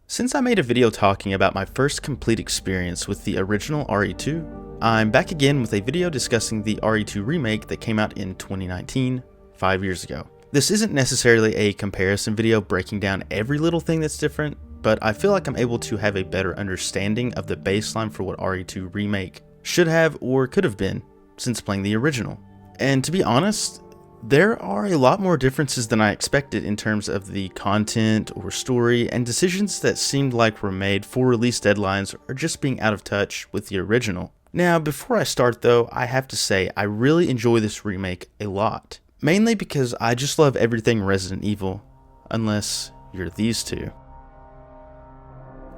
Since I made a video talking about my first complete experience with the original RE2, I'm back again with a video discussing the RE2 Remake that came out in 2019, 5 years ago. This isn't necessarily a comparison video breaking down every little thing that's different, but I feel like I'm able to have a better understanding of the baseline for what RE2 Remake should have or could have been since playing the original. And to be honest, there are a lot more differences than I expected in terms of the content or story, and decisions that seemed like were made for release deadlines or just being out of touch with the original. Now, before I start though, I have to say I really enjoy this remake a lot. Mainly because I just love everything Resident Evil, unless you're these two.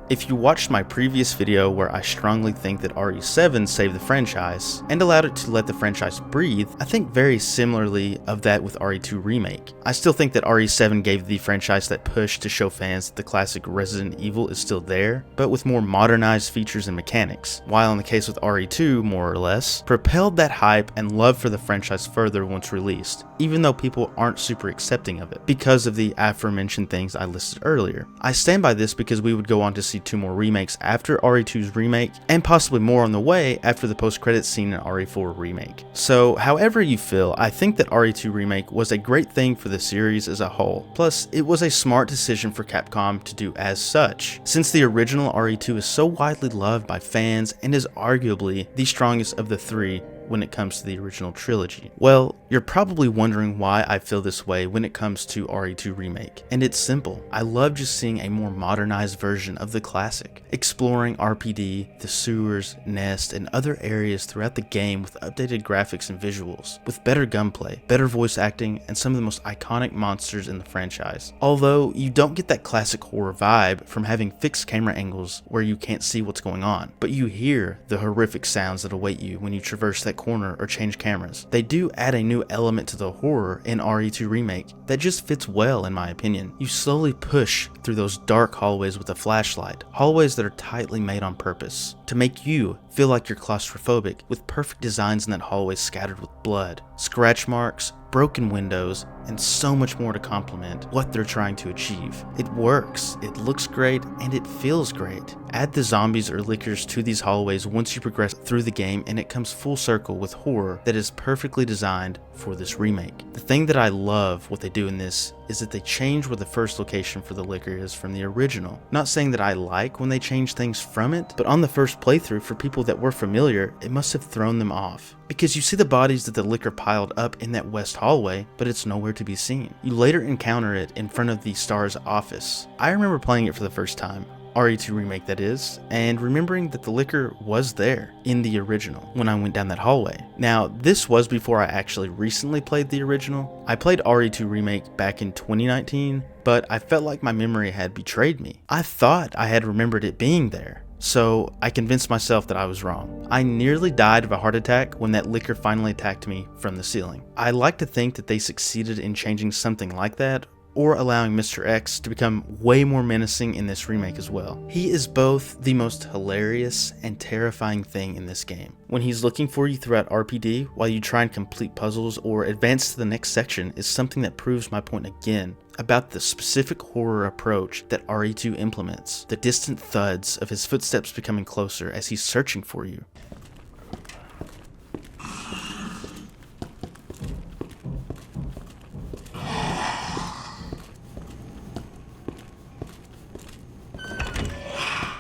If you watched my previous video where I strongly think that RE7 saved the franchise and allowed it to let the franchise breathe, I think very similarly of that with RE2 Remake. I still think that RE7 gave the franchise that push to show fans that the classic Resident Evil is still there, but with more modernized features and mechanics, while in the case with RE2, more or less, propelled that hype and love for the franchise further once released, even though people aren't super accepting of it, because of the aforementioned things I listed earlier. I stand by this because we would go on to see 2 more remakes after RE2's remake, and possibly more on the way after the post-credits scene in RE4 Remake. So, however you feel, I think that RE2 Remake was a great thing for the series as a whole. Plus, it was a smart decision for Capcom to do as such, since the original RE2 is so widely loved by fans and is arguably the strongest of the 3 when it comes to the original trilogy. Well, you're probably wondering why I feel this way when it comes to RE2 Remake, and it's simple. I love just seeing a more modernized version of the classic, exploring RPD, the sewers, nest, and other areas throughout the game with updated graphics and visuals, with better gunplay, better voice acting, and some of the most iconic monsters in the franchise. Although, you don't get that classic horror vibe from having fixed camera angles where you can't see what's going on, but you hear the horrific sounds that await you when you traverse that corner or change cameras. They do add a new element to the horror in RE2 Remake that just fits well in my opinion. You slowly push through those dark hallways with a flashlight, hallways that are tightly made on purpose to make you feel like you're claustrophobic, with perfect designs in that hallway scattered with blood, scratch marks, broken windows, and so much more to complement what they're trying to achieve. It works, it looks great, and it feels great. Add the zombies or lickers to these hallways once you progress through the game, and it comes full circle with horror that is perfectly designed for this remake. The thing that I love what they do in this is that they change where the first location for the liquor is from the original. Not saying that I like when they change things from it, but on the first playthrough, for people that were familiar, it must have thrown them off. Because you see the bodies that the liquor piled up in that west hallway, but it's nowhere to be seen. You later encounter it in front of the Star's office. I remember playing it for the first time, RE2 Remake that is, and remembering that the liquor was there in the original when I went down that hallway. Now, this was before I actually recently played the original. I played RE2 Remake back in 2019, but I felt like my memory had betrayed me. I thought I had remembered it being there, so I convinced myself that I was wrong. I nearly died of a heart attack when that liquor finally attacked me from the ceiling. I like to think that they succeeded in changing something like that, or allowing Mr. X to become way more menacing in this remake as well. He is both the most hilarious and terrifying thing in this game. When he's looking for you throughout RPD while you try and complete puzzles or advance to the next section is something that proves my point again about the specific horror approach that RE2 implements. The distant thuds of his footsteps becoming closer as he's searching for you.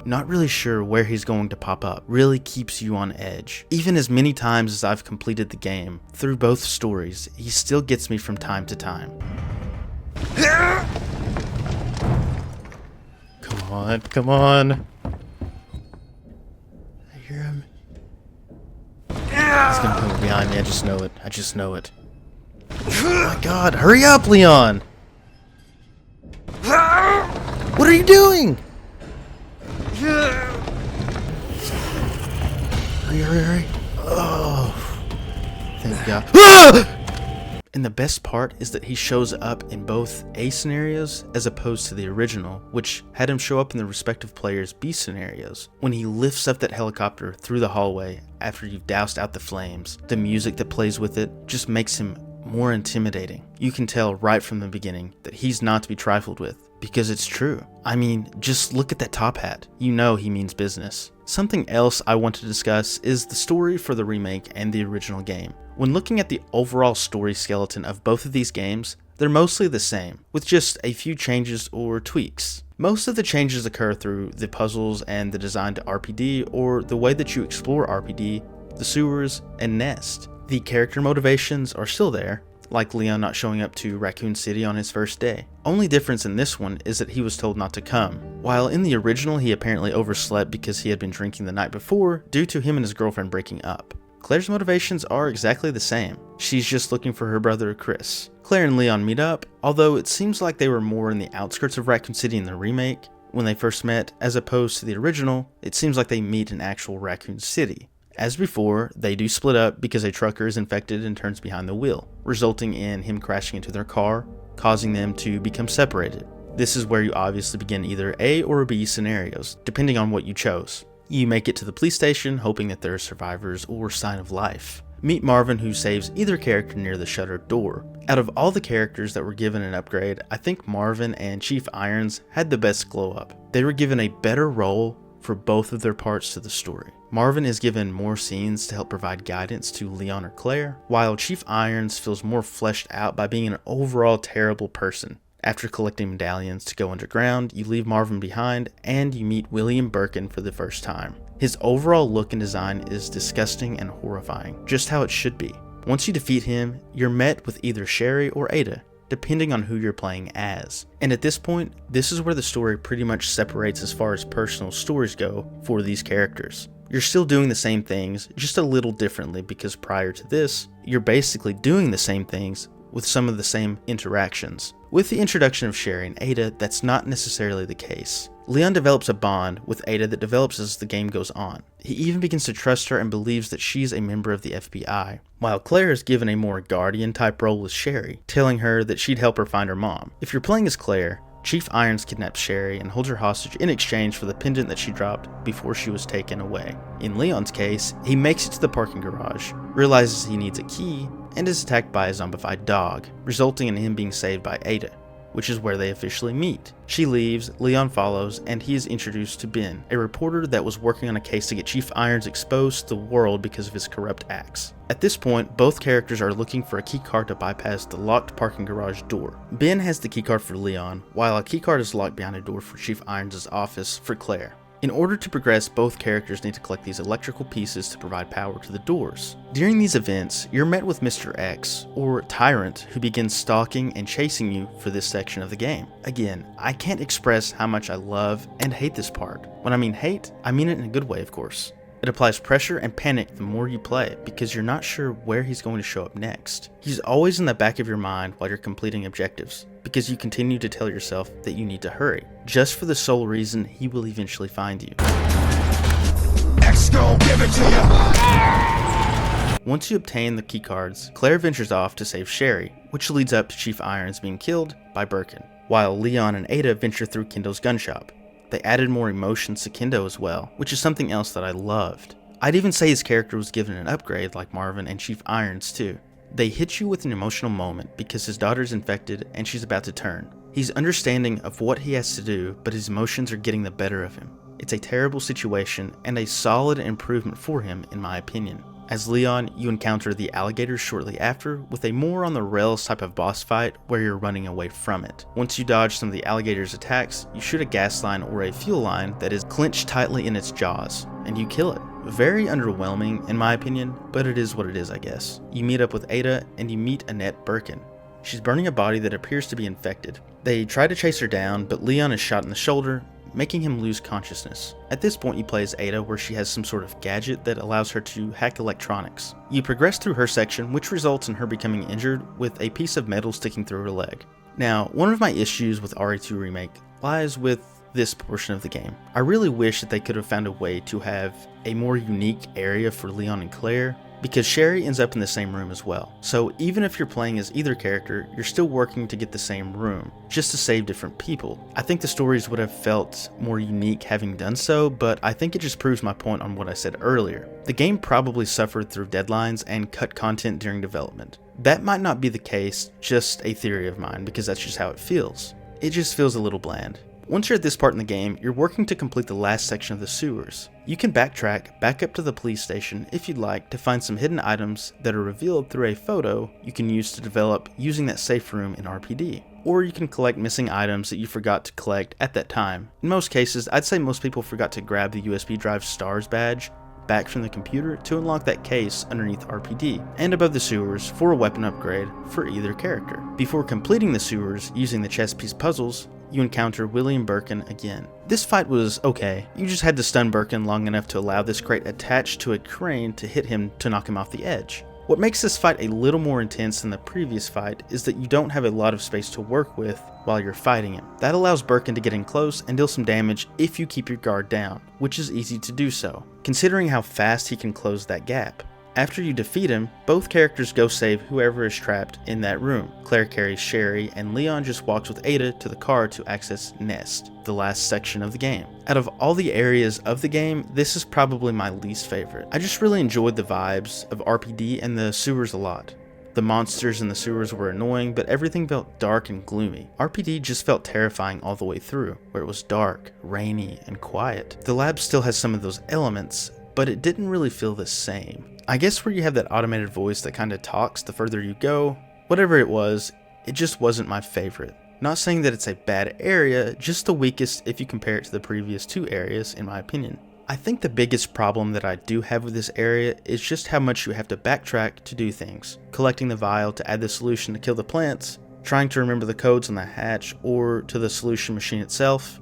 Not really sure where he's going to pop up really keeps you on edge. Even as many times as I've completed the game, through both stories, he still gets me from time to time. Come on, come on. I hear him. He's gonna come behind me, I just know it. I just know it. Oh my god, hurry up, Leon! What are you doing? Hurry. Oh, thank God. And the best part is that he shows up in both A scenarios as opposed to the original, which had him show up in the respective players' B scenarios. When he lifts up that helicopter through the hallway after you've doused out the flames, the music that plays with it just makes him more intimidating. You can tell right from the beginning that he's not to be trifled with. because it's true. I mean, just look at that top hat. You know he means business. Something else I want to discuss is the story for the remake and the original game. When looking at the overall story skeleton of both of these games, they're mostly the same, with just a few changes or tweaks. Most of the changes occur through the puzzles and the design to RPD, or the way that you explore RPD, the sewers, and Nest. The character motivations are still there, like Leon not showing up to Raccoon City on his first day. Only difference in this one is that he was told not to come, while in the original he apparently overslept because he had been drinking the night before due to him and his girlfriend breaking up. Claire's motivations are exactly the same. She's just looking for her brother Chris. Claire and Leon meet up, although it seems like they were more in the outskirts of Raccoon City in the remake when they first met, as opposed to the original. It seems like they meet in actual Raccoon City. As before, they do split up because a trucker is infected and turns behind the wheel, resulting in him crashing into their car, causing them to become separated. This is where you obviously begin either A or B scenarios, depending on what you chose. You make it to the police station, hoping that there are survivors or sign of life. Meet Marvin, who saves either character near the shuttered door. Out of all the characters that were given an upgrade, I think Marvin and Chief Irons had the best glow up. They were given a better role for both of their parts to the story. Marvin is given more scenes to help provide guidance to Leon or Claire, while Chief Irons feels more fleshed out by being an overall terrible person. After collecting medallions to go underground, you leave Marvin behind and you meet William Birkin for the first time. His overall look and design is disgusting and horrifying, just how it should be. Once you defeat him, you're met with either Sherry or Ada, depending on who you're playing as. And at this point, this is where the story pretty much separates as far as personal stories go for these characters. You're still doing the same things, just a little differently, because prior to this, you're basically doing the same things with some of the same interactions. With the introduction of Sherry and Ada, that's not necessarily the case. Leon develops a bond with Ada that develops as the game goes on. He even begins to trust her and believes that she's a member of the FBI, while Claire is given a more guardian type role with Sherry, telling her that she'd help her find her mom. If you're playing as Claire, Chief Irons kidnaps Sherry and holds her hostage in exchange for the pendant that she dropped before she was taken away. In Leon's case, he makes it to the parking garage, realizes he needs a key, and is attacked by a zombified dog, resulting in him being saved by Ada, which is where they officially meet. She leaves, Leon follows, and he is introduced to Ben, a reporter that was working on a case to get Chief Irons exposed to the world because of his corrupt acts. At this point, both characters are looking for a keycard to bypass the locked parking garage door. Ben has the keycard for Leon, while a keycard is locked behind a door for Chief Irons' office for Claire. In order to progress, both characters need to collect these electrical pieces to provide power to the doors. During these events, you're met with Mr. X, or Tyrant, who begins stalking and chasing you for this section of the game. Again, I can't express how much I love and hate this part. When I mean hate, I mean it in a good way, of course. It applies pressure and panic the more you play it, because you're not sure where he's going to show up next. He's always in the back of your mind while you're completing objectives, because you continue to tell yourself that you need to hurry, just for the sole reason he will eventually find you. X gon' give it to you. Once you obtain the keycards, Claire ventures off to save Sherry, which leads up to Chief Irons being killed by Birkin, while Leon and Ada venture through Kendo's gun shop. They added more emotions to Kendo as well, which is something else that I loved. I'd even say his character was given an upgrade like Marvin and Chief Irons too. They hit you with an emotional moment because his daughter's infected and she's about to turn. He's understanding of what he has to do, but his emotions are getting the better of him. It's a terrible situation and a solid improvement for him in my opinion. As Leon, you encounter the alligators shortly after with a more on the rails type of boss fight where you're running away from it. Once you dodge some of the alligators' attacks, you shoot a gas line or a fuel line that is clenched tightly in its jaws, and you kill it. Very underwhelming in my opinion, but it is what it is I guess. You meet up with Ada and you meet Annette Birkin. She's burning a body that appears to be infected. They try to chase her down, but Leon is shot in the shoulder, making him lose consciousness. At this point you play as Ada, where she has some sort of gadget that allows her to hack electronics. You progress through her section, which results in her becoming injured with a piece of metal sticking through her leg. Now, one of my issues with RE2 Remake lies with this portion of the game. I really wish that they could have found a way to have a more unique area for Leon and Claire, because Sherry ends up in the same room as well. So even if you're playing as either character, you're still working to get the same room, just to save different people. I think the stories would have felt more unique having done so, but I think it just proves my point on what I said earlier. The game probably suffered through deadlines and cut content during development. That might not be the case, just a theory of mine, because that's just how it feels. it just feels a little bland. Once you're at this part in the game, you're working to complete the last section of the sewers. You can backtrack back up to the police station if you'd like to find some hidden items that are revealed through a photo you can use to develop using that safe room in RPD. Or you can collect missing items that you forgot to collect at that time. In most cases, I'd say most people forgot to grab the USB drive STARS badge back from the computer to unlock that case underneath RPD and above the sewers for a weapon upgrade for either character. Before completing the sewers using the chess piece puzzles, you encounter William Birkin again. This fight was okay. You just had to stun Birkin long enough to allow this crate attached to a crane to hit him to knock him off the edge. What makes this fight a little more intense than the previous fight is that you don't have a lot of space to work with while you're fighting him. That allows Birkin to get in close and deal some damage if you keep your guard down, which is easy to do so, considering how fast he can close that gap. After you defeat him, both characters go save whoever is trapped in that room. Claire carries Sherry, and Leon just walks with Ada to the car to access Nest, the last section of the game. Out of all the areas of the game, this is probably my least favorite. I just really enjoyed the vibes of RPD and the sewers a lot. The monsters in the sewers were annoying, but everything felt dark and gloomy. RPD just felt terrifying all the way through, where it was dark, rainy, and quiet. The lab still has some of those elements, but it didn't really feel the same. I guess where you have that automated voice that kind of talks the further you go, whatever it was, it just wasn't my favorite. Not saying that it's a bad area, just the weakest if you compare it to the previous two areas in my opinion. I think the biggest problem that I do have with this area is just how much you have to backtrack to do things. Collecting the vial to add the solution to kill the plants, trying to remember the codes on the hatch or to the solution machine itself,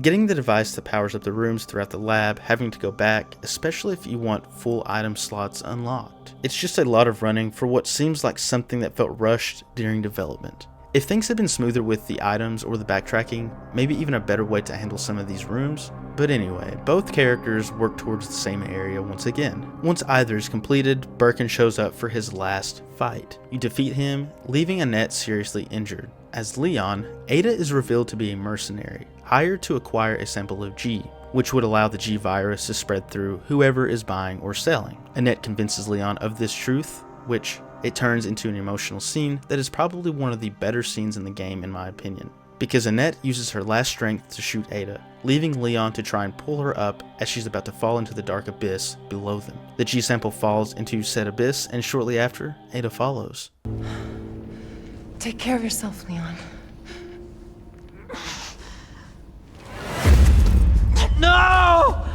getting the device that powers up the rooms throughout the lab, having to go back, especially if you want full item slots unlocked. It's just a lot of running for what seems like something that felt rushed during development. If things had been smoother with the items or the backtracking, maybe even a better way to handle some of these rooms. But anyway, both characters work towards the same area once again. Once either is completed, Birkin shows up for his last fight. You defeat him, leaving Annette seriously injured. As Leon, Ada is revealed to be a mercenary, hired to acquire a sample of G, which would allow the G virus to spread through whoever is buying or selling. Annette convinces Leon of this truth, which it turns into an emotional scene that is probably one of the better scenes in the game in my opinion, because Annette uses her last strength to shoot Ada, leaving Leon to try and pull her up as she's about to fall into the dark abyss below them. The G sample falls into said abyss, and shortly after, Ada follows. Take care of yourself, Leon. No!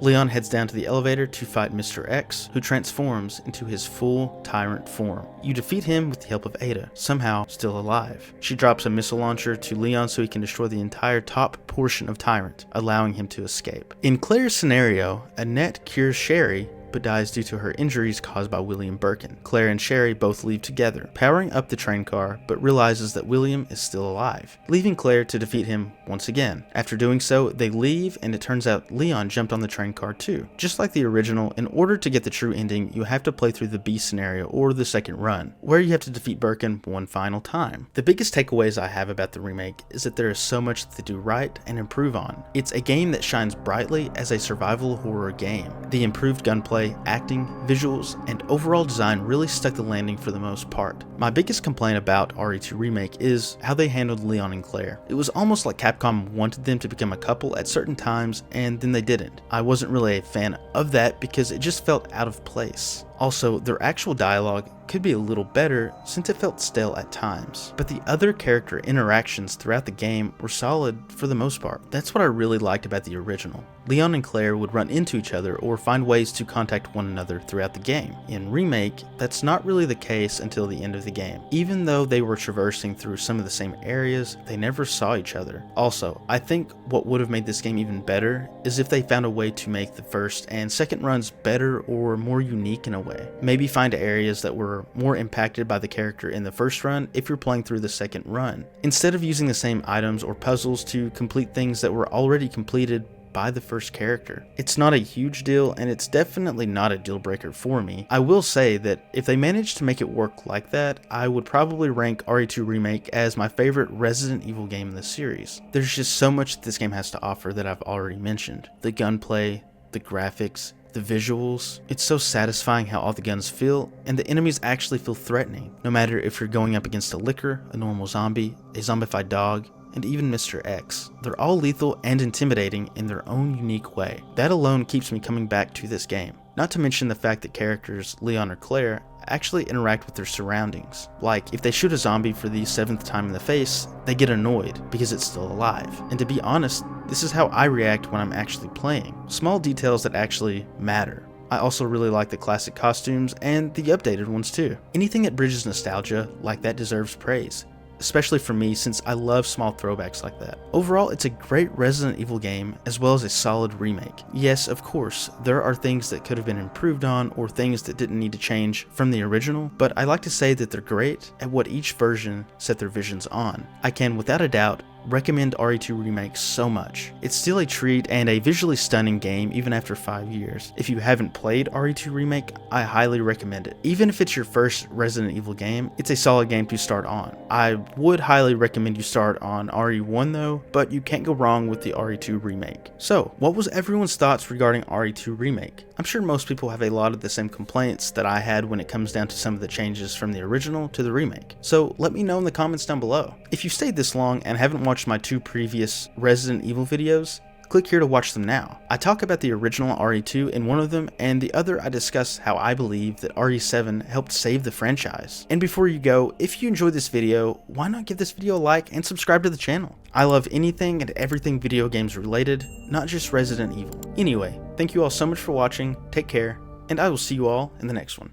Leon heads down to the elevator to fight Mr. X, who transforms into his full tyrant form. You defeat him with the help of Ada, somehow still alive. She drops a missile launcher to Leon so he can destroy the entire top portion of Tyrant, allowing him to escape. In Claire's scenario, Annette cures Sherry, but dies due to her injuries caused by William Birkin. Claire and Sherry both leave together, powering up the train car, but realizes that William is still alive, leaving Claire to defeat him once again. After doing so, they leave, and it turns out Leon jumped on the train car too. Just like the original, in order to get the true ending, you have to play through the B scenario or the second run, where you have to defeat Birkin one final time. The biggest takeaways I have about the remake is that there is so much to do right and improve on. It's a game that shines brightly as a survival horror game. The improved gunplay, acting, visuals, and overall design really stuck the landing for the most part. My biggest complaint about RE2 Remake is how they handled Leon and Claire. It was almost like Capcom wanted them to become a couple at certain times, and then they didn't. I wasn't really a fan of that because it just felt out of place. Also, their actual dialogue could be a little better since it felt stale at times, but the other character interactions throughout the game were solid for the most part. That's what I really liked about the original. Leon and Claire would run into each other or find ways to contact one another throughout the game. In Remake, that's not really the case until the end of the game. Even though they were traversing through some of the same areas, they never saw each other. Also, I think what would have made this game even better is if they found a way to make the first and second runs better or more unique in a way. Maybe find areas that were more impacted by the character in the first run if you're playing through the second run, instead of using the same items or puzzles to complete things that were already completed by the first character. It's not a huge deal, and it's definitely not a deal breaker for me. I will say that if they managed to make it work like that, I would probably rank RE2 Remake as my favorite Resident Evil game in the series. There's just so much this game has to offer that I've already mentioned. The gunplay, the graphics, the visuals. It's so satisfying how all the guns feel, and the enemies actually feel threatening, no matter if you're going up against a licker, a normal zombie, a zombified dog, and even Mr. X. They're all lethal and intimidating in their own unique way. That alone keeps me coming back to this game. Not to mention the fact that characters, Leon or Claire, actually interact with their surroundings. Like, if they shoot a zombie for the 7th time in the face, they get annoyed because it's still alive. And to be honest, this is how I react when I'm actually playing. Small details that actually matter. I also really like the classic costumes and the updated ones too. Anything that bridges nostalgia like that deserves praise, especially for me since I love small throwbacks like that. Overall, it's a great Resident Evil game as well as a solid remake. Yes, of course, there are things that could have been improved on or things that didn't need to change from the original, but I like to say that they're great at what each version set their visions on. I can, without a doubt, recommend RE2 Remake so much. It's still a treat and a visually stunning game even after 5 years. If you haven't played RE2 Remake, I highly recommend it. Even if it's your first Resident Evil game, it's a solid game to start on. I would highly recommend you start on RE1 though, but you can't go wrong with the RE2 Remake. So, what was everyone's thoughts regarding RE2 Remake? I'm sure most people have a lot of the same complaints that I had when it comes down to some of the changes from the original to the remake. So let me know in the comments down below. If you stayed this long and haven't watched my 2 previous Resident Evil videos, click here to watch them now. I talk about the original RE2 in one of them, and the other I discuss how I believe that RE7 helped save the franchise. And before you go, if you enjoyed this video, why not give this video a like and subscribe to the channel? I love anything and everything video games related, not just Resident Evil. Anyway, thank you all so much for watching, take care, and I will see you all in the next one.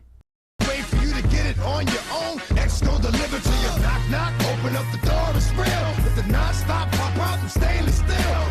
Wait for you to get it on your own. X gon' deliver to you. Knock, knock, open up the door, it's real. With the knots